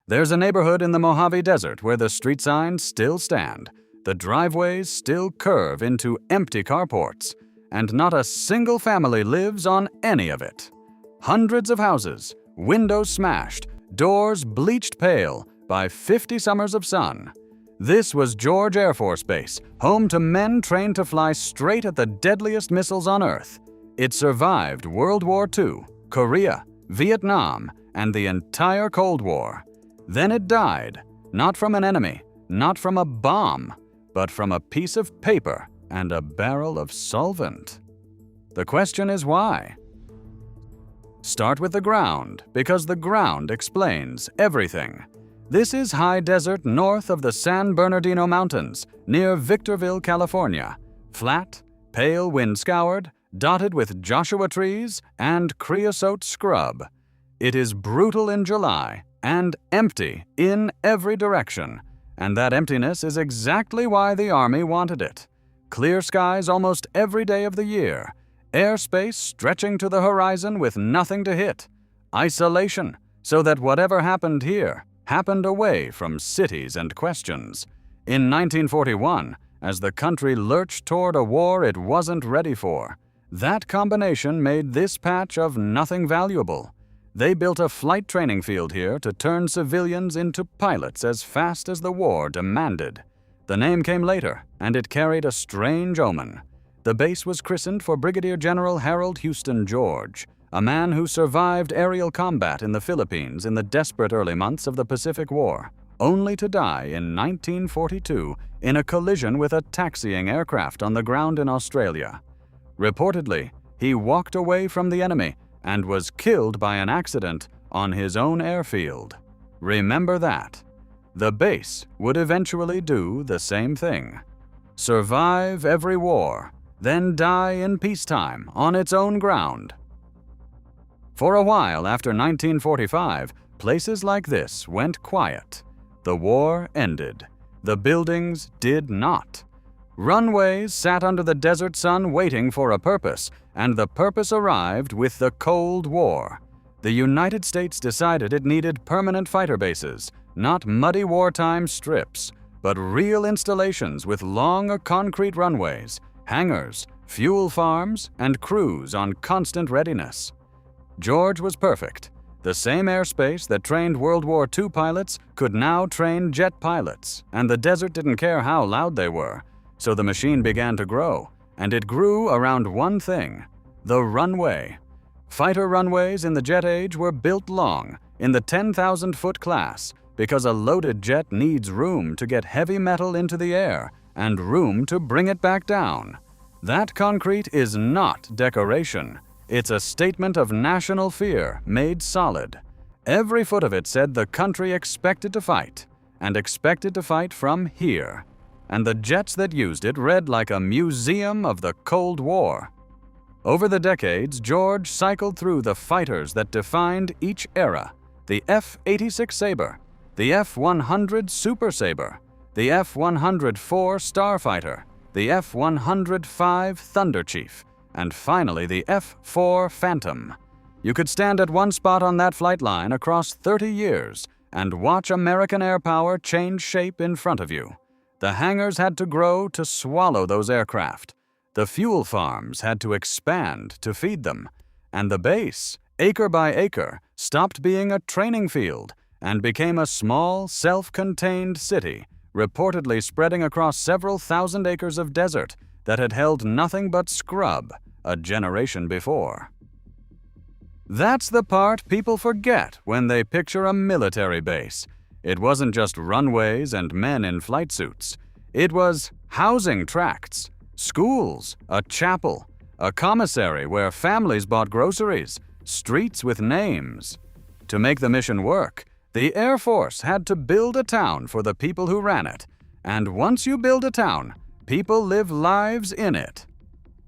There's a neighborhood in the Mojave Desert where the street signs still stand, the driveways still curve into empty carports, and not a single family lives on any of it. Hundreds of houses, windows smashed, doors bleached pale by 50 summers of sun. This was George Air Force Base, home to men trained to fly straight at the deadliest missiles on Earth. It survived World War II, Korea, Vietnam, and the entire Cold War. Then it died, not from an enemy, not from a bomb, but from a piece of paper and a barrel of solvent. The question is why? Start with the ground, because the ground explains everything. This is high desert north of the San Bernardino Mountains, near Victorville, California. Flat, pale wind-scoured, dotted with Joshua trees and creosote scrub. It is brutal in July and empty in every direction, and that emptiness is exactly why the Army wanted it. Clear skies almost every day of the year, airspace stretching to the horizon with nothing to hit, isolation, so that whatever happened here happened away from cities and questions. In 1941, as the country lurched toward a war it wasn't ready for, that combination made this patch of nothing valuable. They built a flight training field here to turn civilians into pilots as fast as the war demanded. The name came later, and it carried a strange omen. The base was christened for Brigadier General Harold Houston George, a man who survived aerial combat in the Philippines in the desperate early months of the Pacific War, only to die in 1942 in a collision with a taxiing aircraft on the ground in Australia. Reportedly, he walked away from the enemy and was killed by an accident on his own airfield. Remember that. The base would eventually do the same thing. Survive every war, then die in peacetime on its own ground. For a while after 1945, places like this went quiet. The war ended. The buildings did not. Runways sat under the desert sun waiting for a purpose, and the purpose arrived with the Cold War. The United States decided it needed permanent fighter bases, not muddy wartime strips, but real installations with long concrete runways, hangars, fuel farms, and crews on constant readiness. George was perfect. The same airspace that trained World War II pilots could now train jet pilots, and the desert didn't care how loud they were. So the machine began to grow, and it grew around one thing: the runway. Fighter runways in the jet age were built long, in the 10,000-foot class, because a loaded jet needs room to get heavy metal into the air and room to bring it back down. That concrete is not decoration. It's a statement of national fear made solid. Every foot of it said the country expected to fight, and expected to fight from here. And the jets that used it read like a museum of the Cold War. Over the decades, George cycled through the fighters that defined each era: the F-86 Sabre, the F-100 Super Sabre, the F-104 Starfighter, the F-105 Thunder Chief, and finally the F-4 Phantom. You could stand at one spot on that flight line across 30 years and watch American air power change shape in front of you. The hangars had to grow to swallow those aircraft. The fuel farms had to expand to feed them. And the base, acre by acre, stopped being a training field and became a small, self-contained city, reportedly spreading across several thousand acres of desert that had held nothing but scrub a generation before. That's the part people forget when they picture a military base. It wasn't just runways and men in flight suits. It was housing tracts, schools, a chapel, a commissary where families bought groceries, streets with names. To make the mission work, the Air Force had to build a town for the people who ran it. And once you build a town, people live lives in it.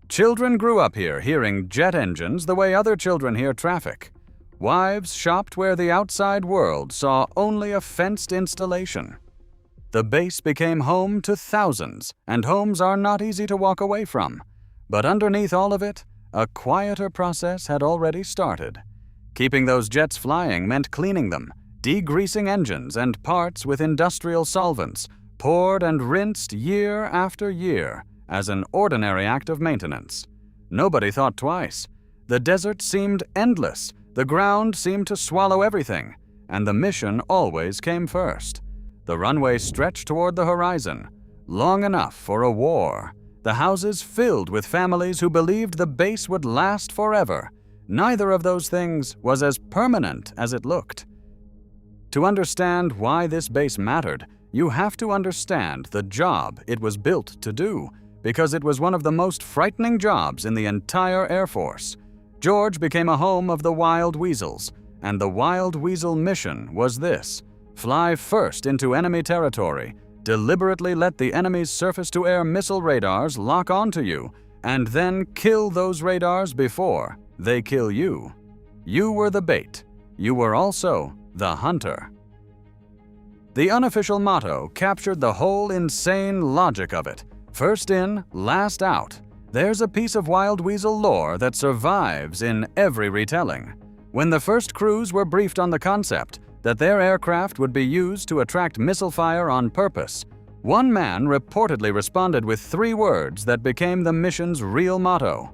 Children grew up here hearing jet engines the way other children hear traffic. Wives shopped where the outside world saw only a fenced installation. The base became home to thousands, and homes are not easy to walk away from. But underneath all of it, a quieter process had already started. Keeping those jets flying meant cleaning them, degreasing engines and parts with industrial solvents, poured and rinsed year after year as an ordinary act of maintenance. Nobody thought twice. The desert seemed endless, the ground seemed to swallow everything, and the mission always came first. The runway stretched toward the horizon, long enough for a war. The houses filled with families who believed the base would last forever. Neither of those things was as permanent as it looked. To understand why this base mattered, you have to understand the job it was built to do, because it was one of the most frightening jobs in the entire Air Force. George became a home of the wild weasels, and the wild weasel mission was this: fly first into enemy territory, deliberately let the enemy's surface-to-air missile radars lock onto you, and then kill those radars before they kill you. You were the bait. You were also the hunter. The unofficial motto captured the whole insane logic of it. First in, last out. There's a piece of wild weasel lore that survives in every retelling. When the first crews were briefed on the concept that their aircraft would be used to attract missile fire on purpose, one man reportedly responded with 3 words that became the mission's real motto: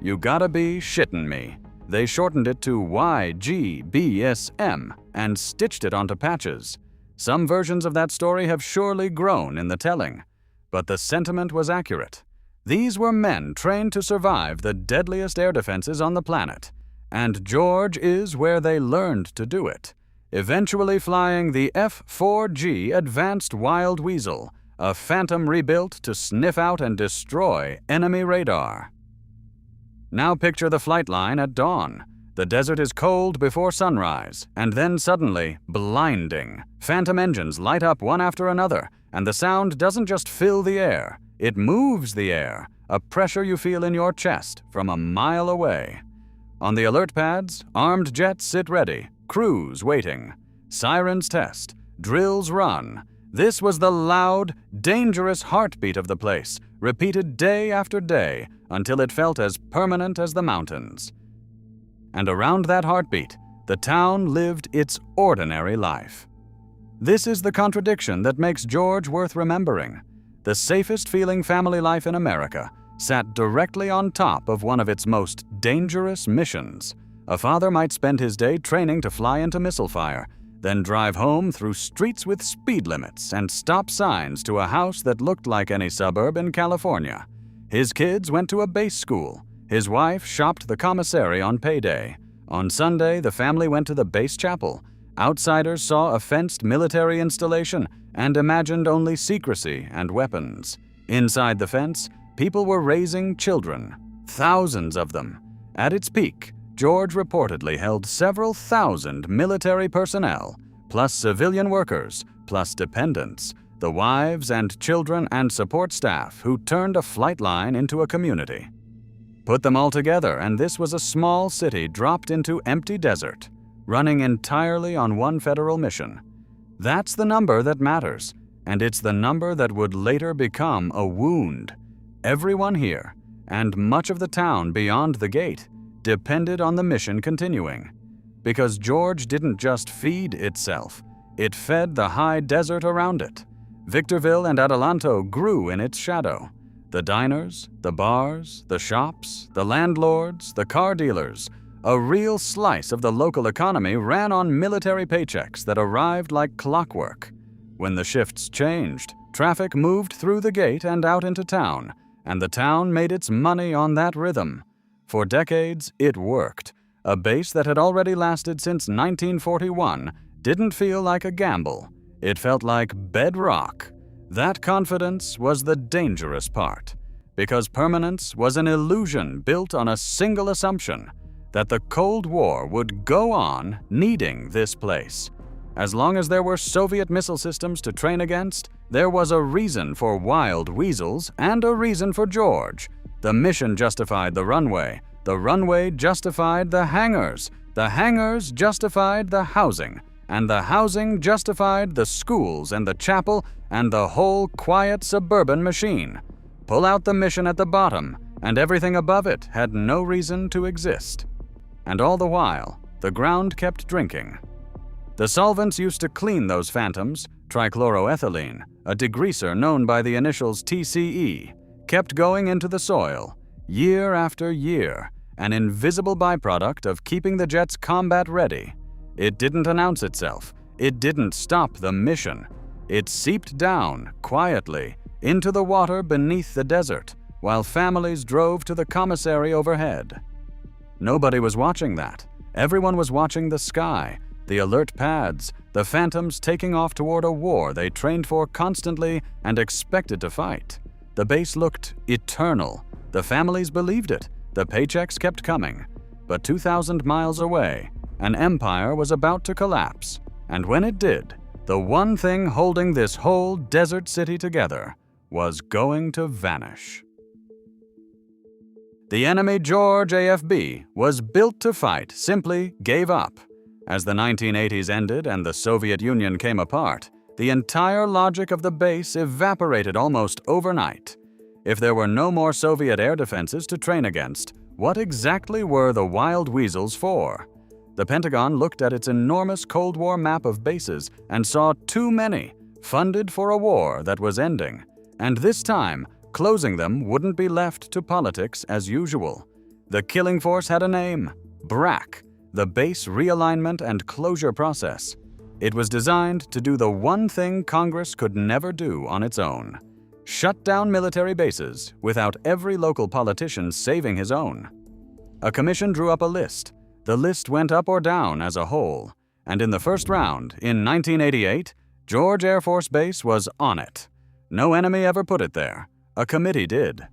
"You gotta be shittin' me." They shortened it to YGBSM and stitched it onto patches. Some versions of that story have surely grown in the telling, but the sentiment was accurate. These were men trained to survive the deadliest air defenses on the planet, and George is where they learned to do it, eventually flying the F-4G Advanced Wild Weasel, a Phantom rebuilt to sniff out and destroy enemy radar. Now picture the flight line at dawn. The desert is cold before sunrise, and then suddenly blinding. Phantom engines light up one after another, and the sound doesn't just fill the air, it moves the air, a pressure you feel in your chest from a mile away. On the alert pads, armed jets sit ready, crews waiting. Sirens test, drills run. This was the loud, dangerous heartbeat of the place, repeated day after day until it felt as permanent as the mountains. And around that heartbeat, the town lived its ordinary life. This is the contradiction that makes George worth remembering. The safest-feeling family life in America sat directly on top of one of its most dangerous missions. A father might spend his day training to fly into missile fire, then drive home through streets with speed limits and stop signs to a house that looked like any suburb in California. His kids went to a base school. His wife shopped the commissary on payday. On Sunday, the family went to the base chapel. Outsiders saw a fenced military installation and imagined only secrecy and weapons. Inside the fence, people were raising children, thousands of them. At its peak, George reportedly held several thousand military personnel, plus civilian workers, plus dependents, the wives and children and support staff who turned a flight line into a community. Put them all together, and this was a small city dropped into empty desert, running entirely on one federal mission. That's the number that matters, and it's the number that would later become a wound. Everyone here, and much of the town beyond the gate, depended on the mission continuing. Because George didn't just feed itself, it fed the high desert around it. Victorville and Adelanto grew in its shadow. The diners, the bars, the shops, the landlords, the car dealers, a real slice of the local economy ran on military paychecks that arrived like clockwork. When the shifts changed, traffic moved through the gate and out into town, and the town made its money on that rhythm. For decades, it worked. A base that had already lasted since 1941 didn't feel like a gamble. It felt like bedrock. That confidence was the dangerous part, because permanence was an illusion built on a single assumption, that the Cold War would go on needing this place. As long as there were Soviet missile systems to train against, there was a reason for wild weasels and a reason for George. The mission justified the runway justified the hangars justified the housing, and the housing justified the schools and the chapel and the whole quiet suburban machine. Pull out the mission at the bottom, and everything above it had no reason to exist. And all the while, the ground kept drinking. The solvents used to clean those phantoms, trichloroethylene, a degreaser known by the initials TCE, kept going into the soil, year after year, an invisible byproduct of keeping the jets combat ready. It didn't announce itself. It didn't stop the mission. It seeped down, quietly, into the water beneath the desert, while families drove to the commissary overhead. Nobody was watching that. Everyone was watching the sky, the alert pads, the phantoms taking off toward a war they trained for constantly and expected to fight. The base looked eternal. The families believed it. The paychecks kept coming. But 2,000 miles away, an empire was about to collapse. And when it did, the one thing holding this whole desert city together was going to vanish. The enemy George AFB was built to fight simply gave up. As the 1980s ended and the Soviet Union came apart, the entire logic of the base evaporated almost overnight. If there were no more Soviet air defenses to train against, what exactly were the wild weasels for? The Pentagon looked at its enormous Cold War map of bases and saw too many, funded for a war that was ending. And this time, closing them wouldn't be left to politics as usual. The killing force had a name: BRAC, the Base Realignment and Closure Process. It was designed to do the one thing Congress could never do on its own: shut down military bases without every local politician saving his own. A commission drew up a list. The list went up or down as a whole, and in the first round, in 1988, George Air Force Base was on it. No enemy ever put it there. A committee did.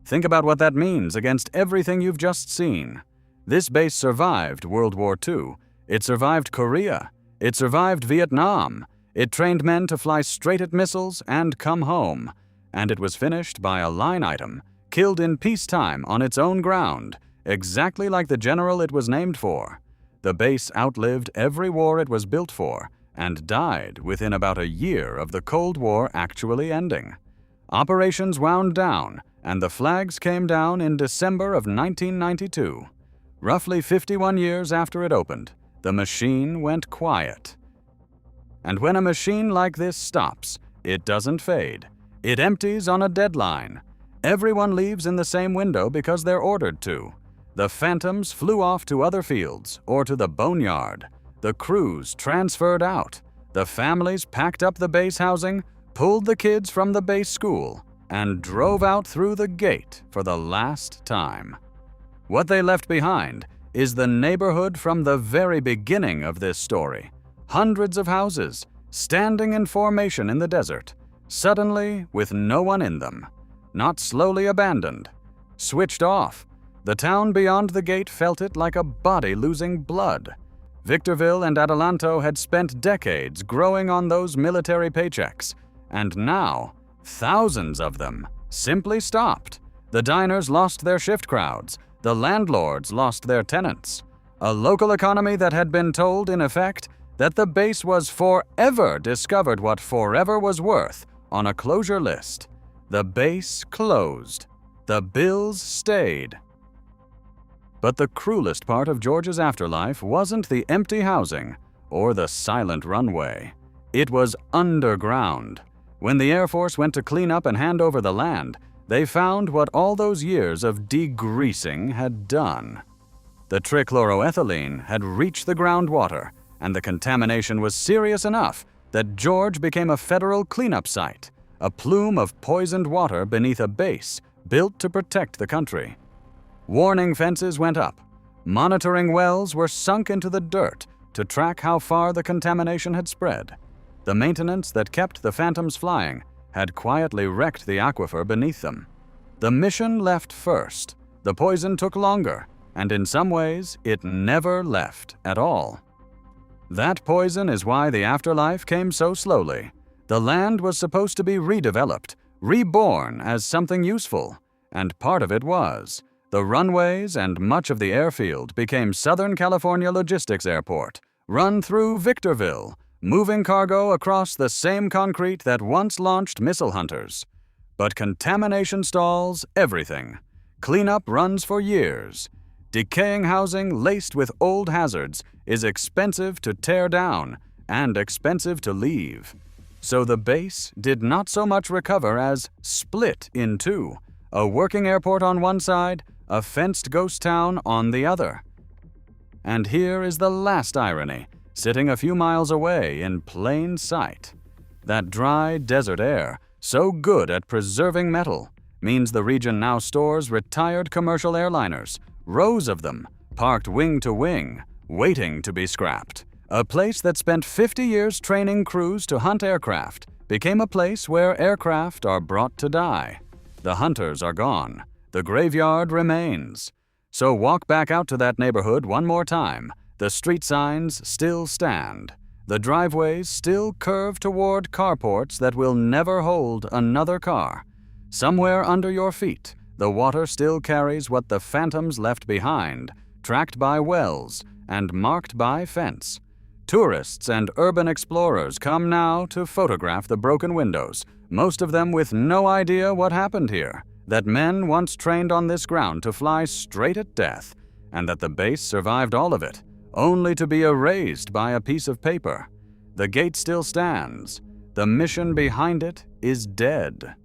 Think about what that means against everything you've just seen. This base survived World War II. It survived Korea. It survived Vietnam. It trained men to fly straight at missiles and come home. And it was finished by a line item, killed in peacetime on its own ground, exactly like the general it was named for. The base outlived every war it was built for and died within about a year of the Cold War actually ending. Operations wound down, and the flags came down in December of 1992. Roughly 51 years after it opened, the machine went quiet. And when a machine like this stops, it doesn't fade. It empties on a deadline. Everyone leaves in the same window because they're ordered to. The phantoms flew off to other fields or to the boneyard. The crews transferred out. The families packed up the base housing, pulled the kids from the base school, and drove out through the gate for the last time. What they left behind is the neighborhood from the very beginning of this story. Hundreds of houses, standing in formation in the desert, suddenly with no one in them. Not slowly abandoned, switched off. The town beyond the gate felt it like a body losing blood. Victorville and Adelanto had spent decades growing on those military paychecks, and now, thousands of them simply stopped. The diners lost their shift crowds. The landlords lost their tenants. A local economy that had been told, in effect, that the base was forever discovered what forever was worth on a closure list. The base closed. The bills stayed. But the cruelest part of George's afterlife wasn't the empty housing or the silent runway. It was underground. When the Air Force went to clean up and hand over the land, they found what all those years of degreasing had done. The trichloroethylene had reached the groundwater, and the contamination was serious enough that George became a federal cleanup site, a plume of poisoned water beneath a base built to protect the country. Warning fences went up. Monitoring wells were sunk into the dirt to track how far the contamination had spread. The maintenance that kept the phantoms flying had quietly wrecked the aquifer beneath them. The mission left first. The poison took longer, and in some ways, it never left at all. That poison is why the afterlife came so slowly. The land was supposed to be redeveloped, reborn as something useful, and part of it was. The runways and much of the airfield became Southern California Logistics Airport, run through Victorville, moving cargo across the same concrete that once launched missile hunters. But contamination stalls everything. Cleanup runs for years. Decaying housing laced with old hazards is expensive to tear down, and expensive to leave. So the base did not so much recover as split in two, a working airport on one side, a fenced ghost town on the other. And here is the last irony, sitting a few miles away in plain sight. That dry desert air, so good at preserving metal, means the region now stores retired commercial airliners, rows of them, parked wing to wing, waiting to be scrapped. A place that spent 50 years training crews to hunt aircraft became a place where aircraft are brought to die. The hunters are gone. The graveyard remains. So walk back out to that neighborhood one more time. The street signs still stand. The driveways still curve toward carports that will never hold another car. Somewhere under your feet, the water still carries what the phantoms left behind, tracked by wells and marked by fence. Tourists and urban explorers come now to photograph the broken windows, most of them with no idea what happened here, that men once trained on this ground to fly straight at death, and that the base survived all of it, only to be erased by a piece of paper. The gate still stands. The mission behind it is dead.